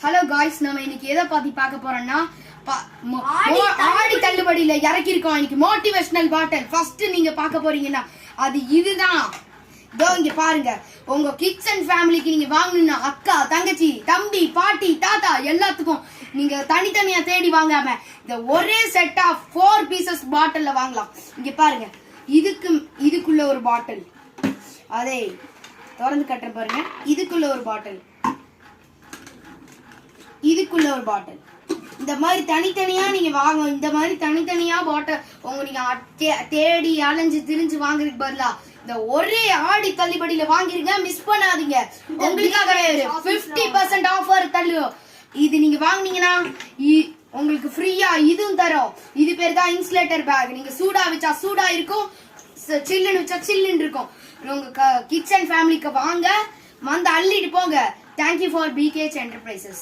Hello guys, நம்ம இன்னைக்கு எதை பத்தி பார்க்க போறோம்னா ஆடி தள்ளுபடியில இறக்கி இருக்கோம் இன்னைக்கு மோட்டிவேஷனல் பாட்டில். ஃபர்ஸ்ட் நீங்க பார்க்க போறீங்கன்னா அது இதுதான். இதோ இங்க பாருங்க. உங்க கிட்ஸ் அண்ட் ஃபேமிலிக்கு நீங்க வாங்கணும்னா அக்கா, தங்கச்சி, தம்பி, பாட்டி, தாத்தா எல்லாத்துக்கும் நீங்க தனித்தனியா தேடி வாங்காம இந்த ஒரே செட் ஆஃப் 4 பீசஸ் பாட்டில்ல வாங்கலாம். இங்க பாருங்க, இதுக்குள்ள ஒரு பாட்டில், அதே திறந்து கட்டுற பாருங்க. இதுக்குள்ள ஒரு பாட்டில், இதுக்குள்ள ஒரு பாட்டில். இந்த மாதிரி தனித்தனியா நீங்க வாங்க. இந்த மாதிரி தனித்தனியா பாட்டில் நீங்க தேடி அலைஞ்சு திரிஞ்சு வாங்குறதுக்கு பதிலா இந்த ஒரே ஆடி தள்ளுபடியில வாங்கிருங்க. மிஸ் பண்ணாதீங்க. உங்களுக்காக 50% ஆஃபர் தள்ளு. இது நீங்க வாங்குனீங்கன்னா உங்களுக்கு ஃப்ரீயா இதுவும் தரோம். இது பேர் தான் இன்சுலேட்டர் பேக். நீங்க சூடா வச்சா சூடா இருக்கும், சில்லுன்னு வச்சா சில்லுன்னு இருக்கும். உங்க கிட்ஸ் அண்ட் ஃபேமிலிக்கு வாங்க, வந்து அள்ளிட்டு போங்க. Thank you for BKH Enterprises.